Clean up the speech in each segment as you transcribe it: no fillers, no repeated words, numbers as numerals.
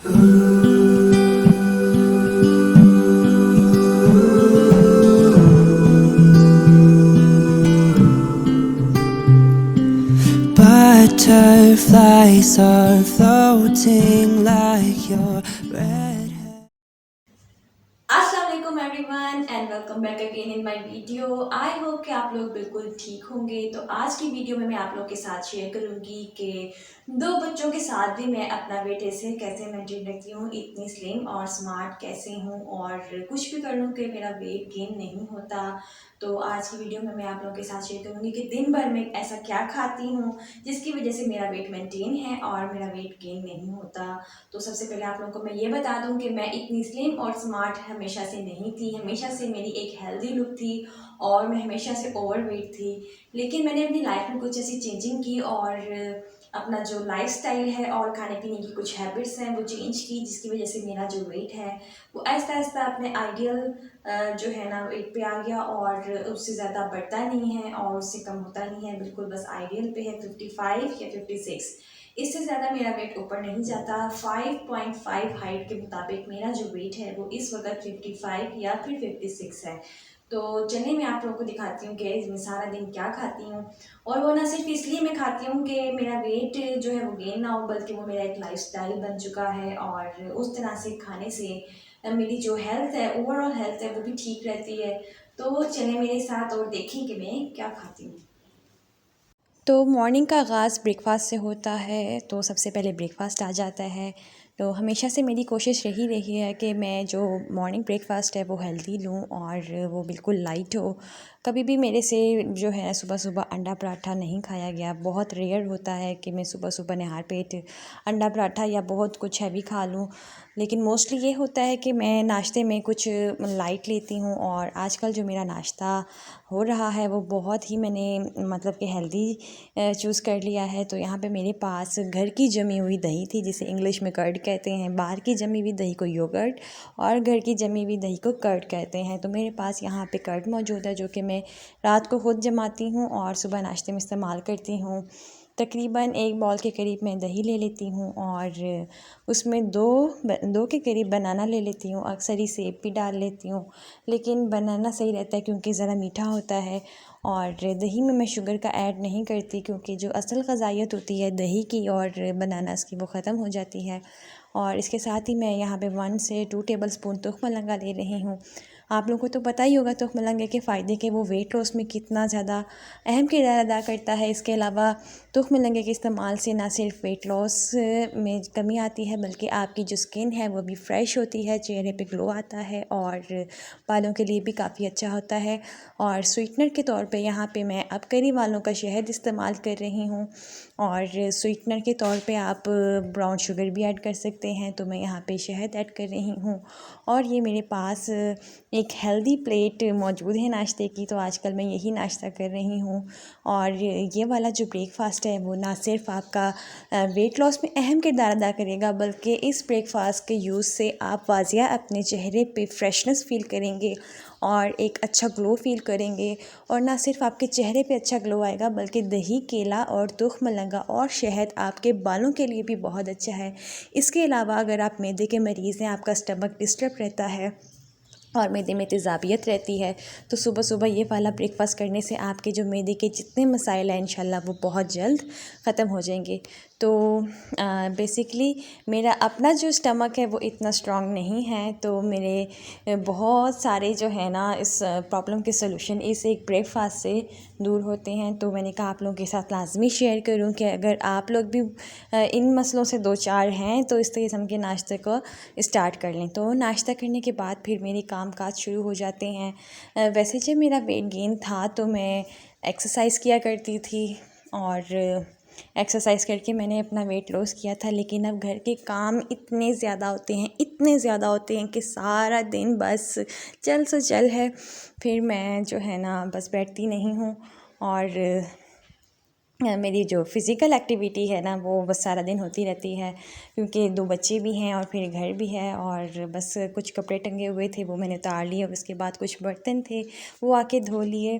Butterflies are floating like your red hair. अस्सलाम वालेकुम everyone and welcome back again in my video. I hope कि आप लोग बिल्कुल ठीक होंगे। तो आज की वीडियो में मैं आप लोग के साथ शेयर करूंगी कि दो बच्चों के साथ भी मैं अपना वेट ऐसे कैसे मेंटेन रखती हूँ, इतनी स्लिम और स्मार्ट कैसे हूँ, और कुछ भी कर लूँ कि मेरा वेट गेन नहीं होता। तो आज की वीडियो में मैं आप लोगों के साथ शेयर करूंगी कि दिन भर में ऐसा क्या खाती हूँ जिसकी वजह से मेरा वेट मेंटेन है और मेरा वेट गेन नहीं होता। तो सबसे पहले आप लोगों को मैं ये बता दूं कि मैं इतनी स्लिम और स्मार्ट हमेशा से नहीं थी। हमेशा से मेरी एक हेल्दी लुक थी और मैं हमेशा से ओवरवेट थी। लेकिन मैंने अपनी लाइफ में कुछ ऐसी चेंजिंग की और अपना जो लाइफस्टाइल है और खाने पीने की कुछ हैबिट्स हैं वो चेंज की, जिसकी वजह से मेरा जो वेट है वो आहिस्ता आहिस्ता अपने आइडियल जो है ना वेट पे आ गया, और उससे ज़्यादा बढ़ता नहीं है और उससे कम होता नहीं है, बिल्कुल बस आइडियल पे है 55 या 56। इससे ज़्यादा मेरा वेट ऊपर नहीं जाता। 5.5 हाइट के मुताबिक मेरा जो वेट है वो इस वक्त 55 या फिर 56 है। तो चलिए मैं आप लोगों को दिखाती हूँ कि मैं सारा दिन क्या खाती हूँ। और वो ना सिर्फ इसलिए मैं खाती हूँ कि मेरा वेट जो है वो गेन ना हो, बल्कि वो मेरा एक लाइफस्टाइल बन चुका है, और उस तरह से खाने से मेरी जो हेल्थ है, ओवरऑल हेल्थ है, वो भी ठीक रहती है। तो चलिए मेरे साथ और देखें कि मैं क्या खाती हूँ। तो मॉर्निंग का आगाज़ ब्रेकफ़ास्ट से होता है, तो सबसे पहले ब्रेकफ़ास्ट आ जाता है। तो हमेशा से मेरी कोशिश रही है कि मैं जो मॉर्निंग ब्रेकफ़ास्ट है वो हेल्दी लूँ और वो बिल्कुल लाइट हो। कभी भी मेरे से जो है सुबह सुबह अंडा पराठा नहीं खाया गया। बहुत रेयर होता है कि मैं सुबह सुबह निहार पेट अंडा पराठा या बहुत कुछ हैवी खा लूँ। लेकिन मोस्टली ये होता है कि मैं नाश्ते में कुछ लाइट लेती हूँ, और आजकल जो मेरा नाश्ता हो रहा है वो बहुत ही मैंने मतलब कि हेल्दी चूज़ कर लिया है। तो यहाँ पे मेरे पास घर की जमी हुई दही थी, जिसे इंग्लिश में कर्ड कहते हैं। बाहर की जमी हुई दही को योगर्ट और घर की जमी हुई दही को कर्ड कहते हैं। तो मेरे पास यहाँ पे कर्ड मौजूद है, जो कि मैं रात को खुद जमाती हूँ और सुबह नाश्ते में इस्तेमाल करती हूँ। तकरीबन एक बॉल के करीब मैं दही ले लेती हूँ और उसमें दो के करीब बनाना ले लेती हूँ। अक्सर ही सेब भी डाल लेती हूँ, लेकिन बनाना सही रहता है क्योंकि ज़रा मीठा होता है। और दही में मैं शुगर का ऐड नहीं करती, क्योंकि जो असल ग़िज़ाइयत होती है दही की और बनानास की वो ख़त्म हो जाती है। और इसके साथ ही मैं यहाँ पे 1 से 2 टेबल स्पून तुख मलंगा ले रही हूँ। आप लोगों को तो पता ही होगा तुख मलंगे के फ़ायदे कि वो वेट लॉस में कितना ज़्यादा अहम किरदार अदा करता है। इसके अलावा तुख मलंगे के इस्तेमाल से ना सिर्फ वेट लॉस में कमी आती है, बल्कि आपकी जो स्किन है वो भी फ्रेश होती है, चेहरे पे ग्लो आता है और बालों के लिए भी काफ़ी अच्छा होता है। और स्वीटनर के तौर पे यहाँ पे मैं अब करी वालों का शहद इस्तेमाल कर रही हूँ, और स्वीटनर के तौर पे आप ब्राउन शुगर भी ऐड कर सकते हैं। तो मैं यहाँ पे शहद ऐड कर रही हूँ। और ये मेरे पास एक हेल्दी प्लेट मौजूद है नाश्ते की, तो आजकल मैं यही नाश्ता कर रही हूँ। और ये वाला जो ब्रेकफ़ास्ट है वो ना सिर्फ आपका वेट लॉस में अहम किरदार अदा करेगा, बल्कि इस ब्रेकफ़ास्ट के यूज़ से आप वाज़िया अपने चेहरे पे फ्रेशनेस फ़ील करेंगे और एक अच्छा ग्लो फ़ील करेंगे। और ना सिर्फ आपके चेहरे पे अच्छा ग्लो आएगा, बल्कि दही, केला और तुख मलंगा और शहद आपके बालों के लिए भी बहुत अच्छा है। इसके अलावा अगर आप मैदे के मरीज़ हैं, आपका स्टमक डिस्टर्ब रहता है और मैदे में तेज़ाबियत रहती है, तो सुबह सुबह ये वाला ब्रेकफ़ास्ट करने से आपके जो मैदे के जितने मसाइल हैं इंशाल्लाह वो बहुत जल्द ख़त्म हो जाएंगे। तो बेसिकली मेरा अपना जो स्टमक है वो इतना स्ट्रॉन्ग नहीं है, तो मेरे बहुत सारे जो है ना इस प्रॉब्लम के सलूशन इस एक ब्रेकफ़ास्ट से दूर होते हैं। तो मैंने कहा आप लोगों के साथ लाजमी शेयर करूं कि अगर आप लोग भी इन मसलों से दो चार हैं तो इस किस्म के नाश्ते को स्टार्ट कर लें। तो नाश्ता करने के बाद फिर मेरे काम काज शुरू हो जाते हैं। वैसे जब मेरा वेट गेन था तो मैं एक्सरसाइज़ किया करती थी, और एक्सरसाइज़ करके मैंने अपना वेट लॉस किया था। लेकिन अब घर के काम इतने ज़्यादा होते हैं, इतने ज़्यादा होते हैं कि सारा दिन बस चल से चल है। फिर मैं जो है ना बस बैठती नहीं हूँ, और मेरी जो फ़िज़िकल एक्टिविटी है ना वो बस सारा दिन होती रहती है, क्योंकि 2 बच्चे भी हैं और फिर घर भी है। और बस कुछ कपड़े टंगे हुए थे वो मैंने उतार लिए, और उसके बाद कुछ बर्तन थे वो आके धो लिए।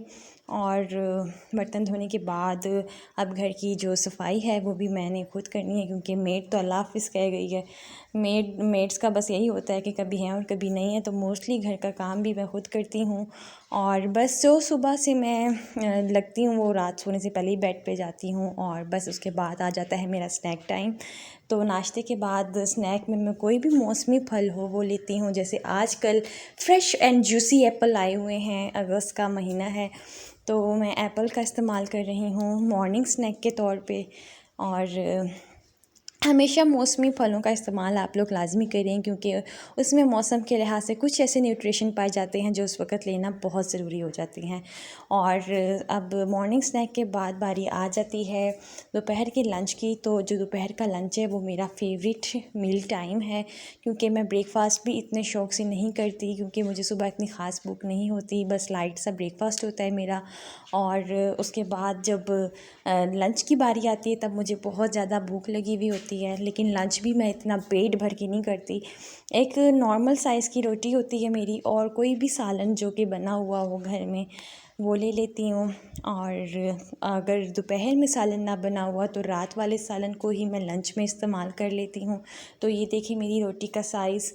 और बर्तन धोने के बाद अब घर की जो सफाई है वो भी मैंने खुद करनी है, क्योंकि मेड तो अल्लाह हाफ़िज़ कह गई है। मेड्स का बस यही होता है कि कभी हैं और कभी नहीं है, तो मोस्टली घर का काम भी मैं खुद करती हूँ। और बस जो सुबह से मैं लगती हूँ वो रात सोने से पहले ही बेड पे जाती हूँ, और बस उसके बाद आ जाता है मेरा स्नैक टाइम। तो नाश्ते के बाद स्नैक में मैं कोई भी मौसमी फल हो वो लेती हूँ। जैसे आजकल फ्रेश एंड जूसी एप्पल आए हुए हैं, अगस्त का महीना है, तो मैं एप्पल का इस्तेमाल कर रही हूँ मॉर्निंग स्नैक के तौर पे। और हमेशा मौसमी फ़लों का इस्तेमाल आप लोग लाज़मी करें, क्योंकि उसमें मौसम के लिहाज से कुछ ऐसे न्यूट्रिशन पाए जाते हैं जो उस वक़्त लेना बहुत ज़रूरी हो जाती हैं। और अब मॉर्निंग स्नैक के बाद बारी आ जाती है दोपहर के लंच की। तो जो दोपहर का लंच है वो मेरा फेवरेट मील टाइम है, क्योंकि मैं ब्रेकफ़ास्ट भी इतने शौक़ से नहीं करती, क्योंकि मुझे सुबह इतनी ख़ास भूख नहीं होती, बस लाइट सा ब्रेकफ़ास्ट होता है मेरा। और उसके बाद जब लंच की बारी आती है तब मुझे बहुत ज़्यादा भूख लगी हुई होती है, लेकिन लंच भी मैं इतना पेट भर के नहीं करती। एक नॉर्मल साइज़ की रोटी होती है मेरी, और कोई भी सालन जो कि बना हुआ हो घर में वो ले लेती हूँ। और अगर दोपहर में सालन ना बना हुआ तो रात वाले सालन को ही मैं लंच में इस्तेमाल कर लेती हूँ। तो ये देखिए मेरी रोटी का साइज़।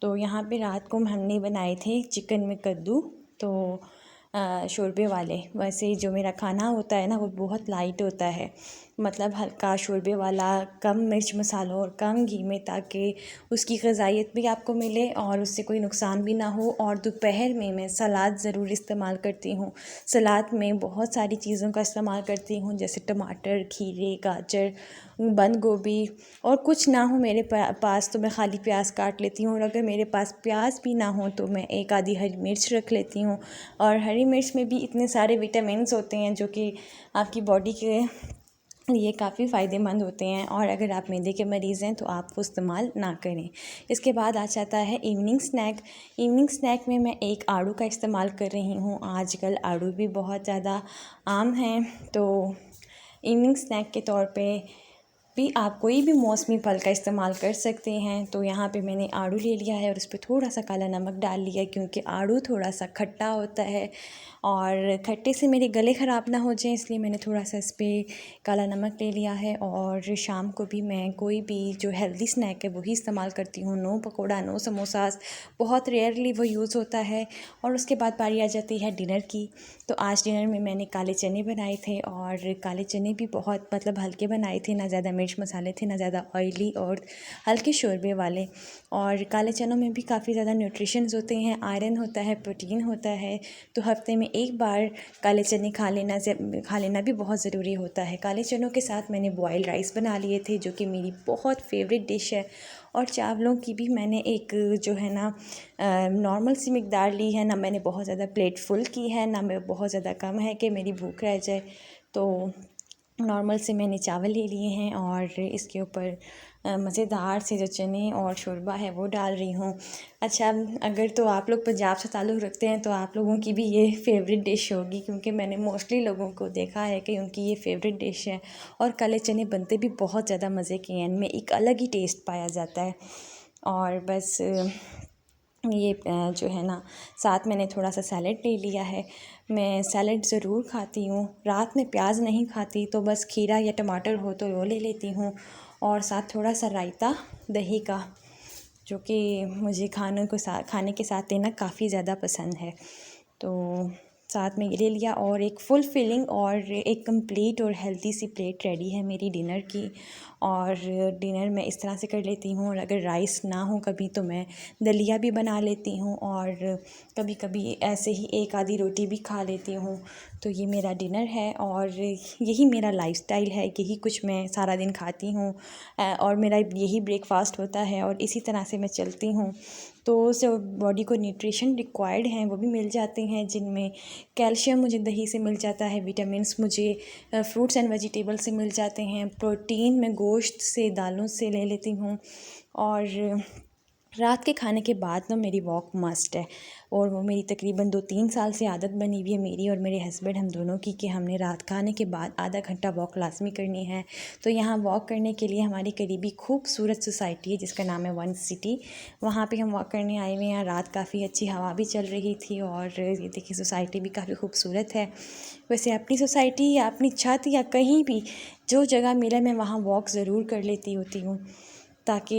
तो यहाँ पे रात को हमने बनाए थे चिकन में कद्दू, तो शोरबे वाले। वैसे जो मेरा खाना होता है ना वो बहुत लाइट होता है, मतलब हल्का शोरबे वाला, कम मिर्च मसालों और कम घी में, ताकि उसकी ग़िज़ाइयत भी आपको मिले और उससे कोई नुकसान भी ना हो। और दोपहर में मैं सलाद ज़रूर इस्तेमाल करती हूँ। सलाद में बहुत सारी चीज़ों का इस्तेमाल करती हूँ, जैसे टमाटर, खीरे, गाजर, बंद गोभी, और कुछ ना हो मेरे पास तो मैं खाली प्याज काट लेती हूँ। और अगर मेरे पास प्याज भी ना हो तो मैं एक आधी हरी मिर्च रख लेती हूँ। और हरी मिर्च में भी इतने सारे विटामिन्स होते हैं जो कि आपकी बॉडी के ये काफ़ी फ़ायदेमंद होते हैं, और अगर आप मैदे के मरीज़ हैं तो आप वो इस्तेमाल ना करें। इसके बाद आ जाता है इवनिंग स्नैक। इवनिंग स्नैक में मैं एक आड़ू का इस्तेमाल कर रही हूँ। आजकल आड़ू भी बहुत ज़्यादा आम हैं, तो इवनिंग स्नैक के तौर पे भी आप कोई भी मौसमी फल का इस्तेमाल कर सकते हैं। तो यहाँ पे मैंने आड़ू ले लिया है और उस पर थोड़ा सा काला नमक डाल लिया, क्योंकि आड़ू थोड़ा सा खट्टा होता है और खट्टे से मेरे गले ख़राब ना हो जाए, इसलिए मैंने थोड़ा सा इस पर काला नमक ले लिया है। और शाम को भी मैं कोई भी जो हेल्दी स्नैक है वही इस्तेमाल करती हूँ। नो पकौड़ा, नो समोसास, बहुत रेयरली वो यूज़ होता है। और उसके बाद बारी आ जाती है डिनर की। तो आज डिनर में मैंने काले चने बनाए थे, और काले चने भी बहुत मतलब हल्के बनाए थे, ना ज़्यादा मिर्च मसाले थे, ना ज़्यादा ऑयली, और हल्के शोरबे वाले। और काले चनों में भी काफ़ी ज़्यादा न्यूट्रिशंस होते हैं, आयरन होता है, प्रोटीन होता है। तो हफ्ते में एक बार काले चने खा लेना भी बहुत ज़रूरी होता है। काले चनों के साथ मैंने बॉयल राइस बना लिए थे, जो कि मेरी बहुत फेवरेट डिश है। और चावलों की भी मैंने एक जो है ना नॉर्मल सी मिकदार ली है, ना मैंने बहुत ज़्यादा प्लेट फुल की है, ना मैं बहुत ज़्यादा कम है कि मेरी भूख रह जाए। तो नॉर्मल से मैंने चावल ले लिए हैं, और इसके ऊपर मज़ेदार से जो चने और शोरबा है वो डाल रही हूँ। अच्छा, अगर तो आप लोग पंजाब से ताल्लुक़ रखते हैं तो आप लोगों की भी ये फेवरेट डिश होगी, क्योंकि मैंने मोस्टली लोगों को देखा है कि उनकी ये फेवरेट डिश है। और काले चने बनते भी बहुत ज़्यादा मज़े के हैं, इनमें एक अलग ही टेस्ट पाया जाता है। और बस ये जो है ना, साथ मैंने थोड़ा सा सैलेड ले लिया है। मैं सैलेड ज़रूर खाती हूँ, रात में प्याज नहीं खाती, तो बस खीरा या टमाटर हो तो वो ले लेती हूँ। और साथ थोड़ा सा रायता दही का, जो कि मुझे खाने के साथ लेना काफ़ी ज़्यादा पसंद है। तो साथ में ये ले लिया, और एक फुल फिलिंग और एक कंप्लीट और हेल्दी सी प्लेट रेडी है मेरी डिनर की। और डिनर मैं इस तरह से कर लेती हूँ। और अगर राइस ना हो कभी तो मैं दलिया भी बना लेती हूँ, और कभी कभी ऐसे ही एक आधी रोटी भी खा लेती हूँ। तो ये मेरा डिनर है, और यही मेरा लाइफ़स्टाइल है, यही कुछ मैं सारा दिन खाती हूँ, और मेरा यही ब्रेकफास्ट होता है, और इसी तरह से मैं चलती हूँ। तो जो बॉडी को न्यूट्रिशन रिक्वायर्ड हैं वो भी मिल जाते हैं, जिनमें कैल्शियम मुझे दही से मिल जाता है, विटामिन्स मुझे फ्रूट्स एंड वेजिटेबल से मिल जाते हैं, प्रोटीन मैं गोश्त से, दालों से ले लेती हूँ। और रात के खाने के बाद ना मेरी वॉक मस्ट है, और वो मेरी तकरीबन 2-3 साल से आदत बनी हुई है, मेरी और मेरे हस्बैंड हम दोनों की, कि हमने रात खाने के बाद आधा घंटा वॉक लाजमी करनी है। तो यहाँ वॉक करने के लिए हमारी करीबी खूबसूरत सोसाइटी है जिसका नाम है वन सिटी, वहाँ पे हम वॉक करने आए हुए हैं। रात काफ़ी अच्छी हवा भी चल रही थी, और ये देखिए सोसाइटी भी काफ़ी खूबसूरत है। वैसे अपनी सोसाइटी या अपनी छत या कहीं भी जो जगह मिले मैं वहाँ वॉक ज़रूर कर लेती होती हूँ, ताकि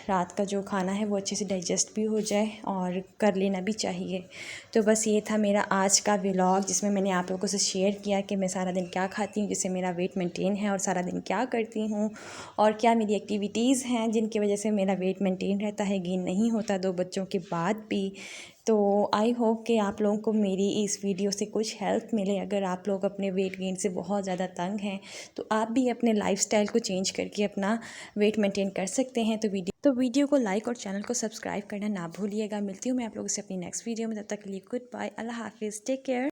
रात का जो खाना है वो अच्छे से डाइजेस्ट भी हो जाए, और कर लेना भी चाहिए। तो बस ये था मेरा आज का व्लॉग, जिसमें मैंने आप लोगों से शेयर किया कि मैं सारा दिन क्या खाती हूँ जिससे मेरा वेट मेंटेन है, और सारा दिन क्या करती हूँ, और क्या मेरी एक्टिविटीज़ हैं जिनकी वजह से मेरा वेट मेंटेन रहता है, गेन नहीं होता 2 बच्चों के बाद भी। तो आई होप कि आप लोगों को मेरी इस वीडियो से कुछ हेल्प मिले। अगर आप लोग अपने वेट गेन से बहुत ज़्यादा तंग हैं तो आप भी अपने लाइफस्टाइल को चेंज करके अपना वेट मेंटेन कर सकते हैं। तो वीडियो को लाइक और चैनल को सब्सक्राइब करना ना भूलिएगा। मिलती हूँ मैं आप लोगों से अपनी नेक्स्ट वीडियो में, तब तक के लिए गुड बाय, अल्लाह हाफिज़, टेक केयर।